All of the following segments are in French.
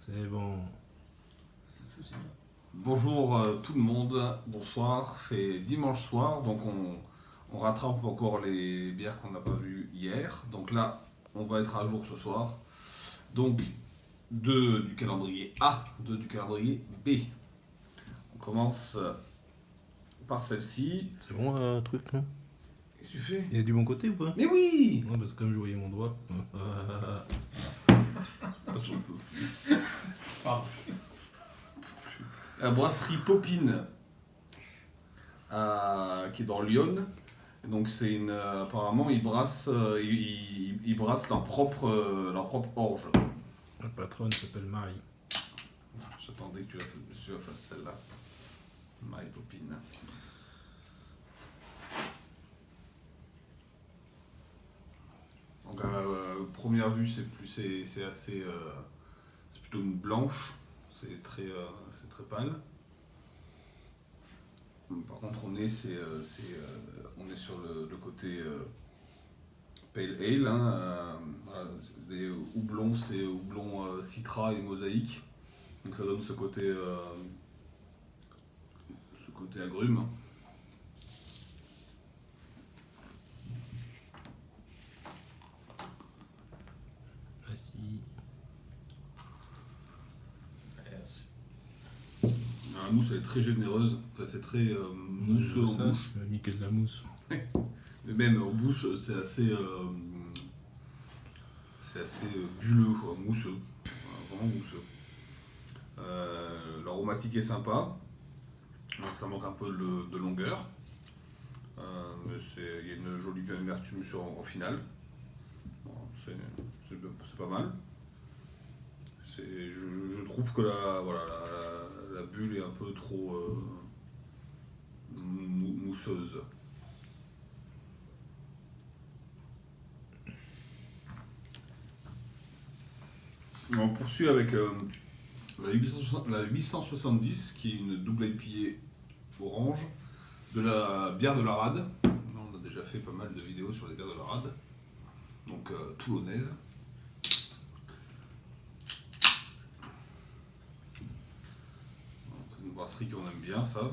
C'est bon. Bonjour tout le monde, bonsoir, c'est dimanche soir, donc on rattrape encore les bières qu'on n'a pas vues hier. Donc là, on va être à jour ce soir. Donc, 2 du calendrier A, 2 du calendrier B. On commence par celle-ci. C'est bon truc, non? Qu'est-ce que tu fais? Il y a du bon côté ou pas? Mais oui. Ouais, parce que comme je voyais mon doigt. J'en peux plus. Pardon. La brasserie Popine, qui est dans Lyon. Donc c'est une, apparemment ils brassent, ils brassent leur propre orge. La patronne s'appelle Marie. J'attendais que tu la fasses celle-là. Marie Popine. Donc première vue c'est assez, c'est plutôt une blanche. C'est très pâle. Par contre, on est sur le côté Pale Ale. Hein, les houblons, c'est houblon Citra et Mosaïque. Donc ça donne ce côté agrume. Merci. La mousse elle est très généreuse. Enfin, c'est très mousseux en bouche. Je m'ai mis que de la mousse. Mais même en bouche, c'est assez bulleux, quoi, mousseux. Vraiment mousseux. L'aromatique est sympa. Ça manque un peu de longueur. Mais il y a une jolie amertume en finale. Bon, c'est pas mal. Je trouve que la bulle est un peu trop mousseuse. On poursuit avec la 870 qui est une double IPA orange de la bière de la Rade. On a déjà fait pas mal de vidéos sur les bières de la Rade, donc toulonnaise. C'est une brasserie qu'on aime bien, ça. Donc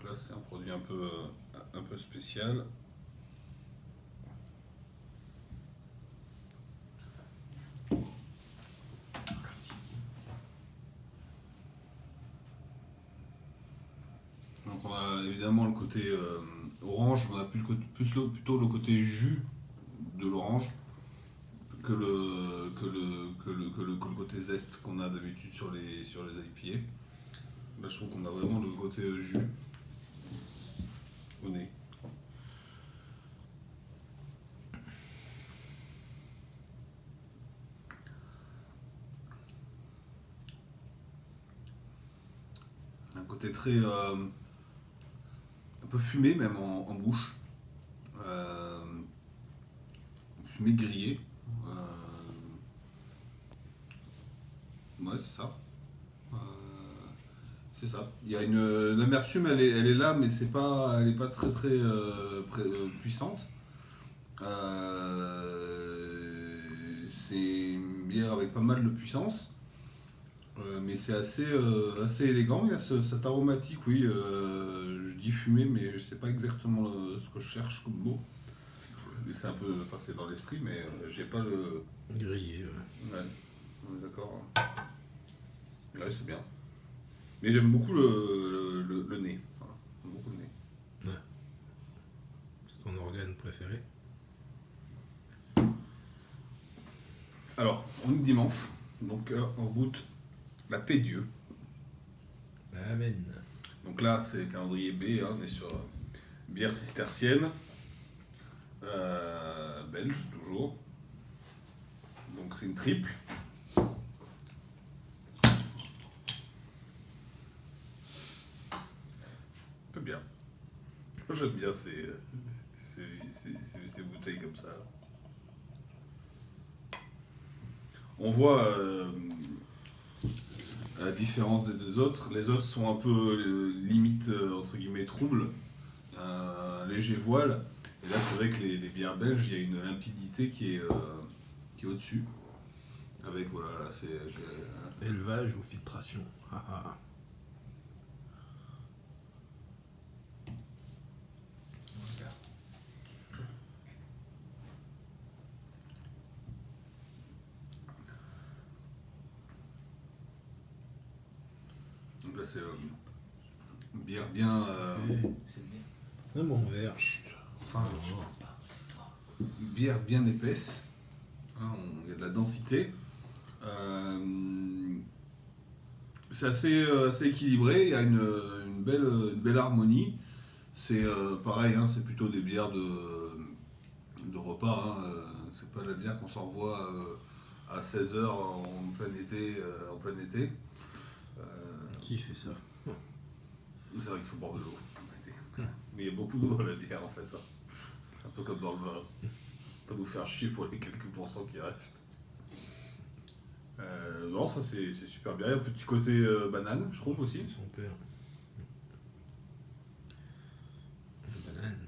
là c'est un produit un peu spécial. Donc on a évidemment le côté orange, on a plutôt le côté jus de l'orange que le côté zeste qu'on a d'habitude sur les IPA. Là je trouve qu'on a vraiment le côté jus au nez. Un côté très un peu fumé même en bouche. Fumé grillé. Ouais, c'est ça. C'est ça. Il y a l'amertume, elle est là, mais elle est pas très puissante. C'est une bière avec pas mal de puissance, mais c'est assez élégant. Il y a cet aromatique, oui. Je dis fumé, mais je sais pas exactement ce que je cherche comme mot. Mais c'est un peu, enfin c'est dans l'esprit, mais j'ai pas le. Grillé, ouais. Ouais, on est d'accord. Ouais, c'est bien. Mais j'aime beaucoup le nez. Voilà. J'aime beaucoup le nez. Ouais. C'est ton organe préféré? Alors, on est dimanche, donc on goûte la Pédieu. Amen. Donc là, c'est le calendrier B, hein, on est sur bière cistercienne, belge toujours. Donc c'est une triple. Un peu bien. Moi, j'aime bien ces bouteilles comme ça. On voit à la différence des deux autres, les autres sont un peu limite entre guillemets troubles, un léger voile. Et là, c'est vrai que les bières belges, il y a une limpidité qui est au-dessus. Avec, voilà, là, c'est... Élevage ou filtration. Haha. Donc là, c'est bière bien... C'est bien. Un bon verre. Enfin, bière bien épaisse. Hein, il y a de la densité. C'est assez équilibré. Il y a une belle harmonie. C'est pareil, hein, c'est plutôt des bières de repas. Hein, c'est pas la bière qu'on s'envoie à 16 h en plein été. Qui fait ça? C'est vrai qu'il faut boire de l'eau en été. Mais il y a beaucoup d'eau dans la bière en fait. Hein. C'est un peu comme dans le vin. Pas nous faire chier pour les quelques pourcents qui restent. Non, ça c'est super bien. Il y a un petit côté banane, je trouve aussi. Son père. La banane.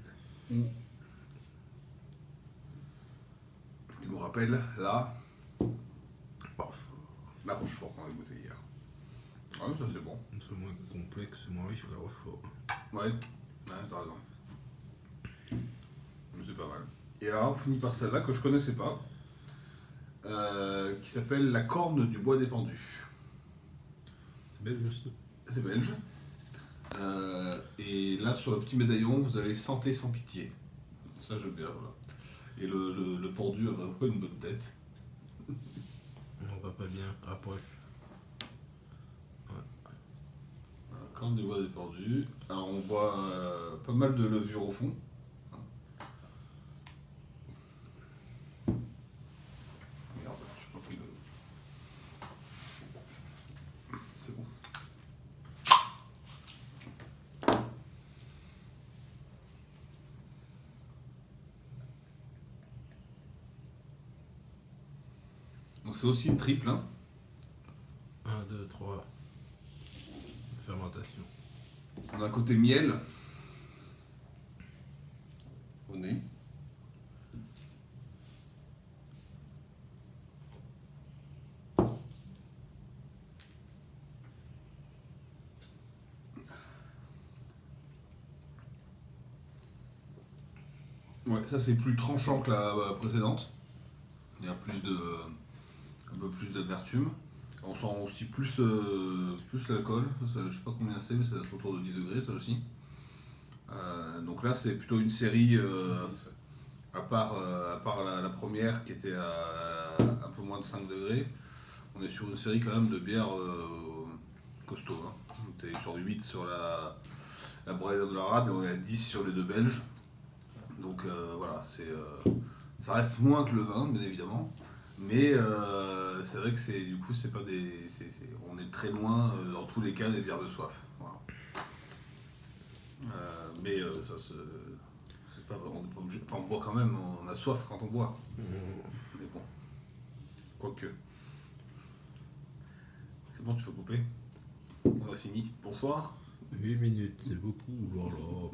Tu me rappelles là la Rochefort qu'on a goûté hier. Ouais, ça c'est bon. C'est moins complexe, moins riche que la Rochefort. Ouais, t'as raison. Mais c'est pas mal. Et alors, on finit par celle-là que je connaissais pas, qui s'appelle la corne du bois dépendu. C'est belge aussi. C'est belge. Et là, sur le petit médaillon, vous avez santé sans pitié. Ça, j'aime bien, voilà. Et le pendu a vraiment une bonne tête. On va pas bien. Approche. Voilà, corne du bois dépendu. Alors, on voit pas mal de levure au fond. Merde, j'ai pas pris le... C'est bon. Donc c'est aussi une triple, hein. 1, 2, 3. Fermentation. On a un côté miel au nez. Ouais, ça c'est plus tranchant que la précédente. Il y a un peu plus d'amertume. On sent aussi plus l'alcool. Ça, je sais pas combien c'est, mais ça doit être autour de 10 degrés ça aussi. Donc là c'est plutôt une série, à part la première qui était à un peu moins de 5 degrés. On est sur une série quand même de bières costaud. Hein. On était sur 8 sur la Breda de la Rade et on est à 10 sur les deux belges. Donc voilà, ça reste moins que le vin, bien évidemment. Mais c'est vrai que du coup, c'est pas des. On est très loin, dans tous les cas, des bières de soif. Voilà. Mais ça, c'est pas, on n'est pas obligé. Enfin, on boit quand même, on a soif quand on boit. Mais bon, quoique. C'est bon, tu peux couper. On a fini. Bonsoir. 8 minutes, c'est beaucoup. Oh là là.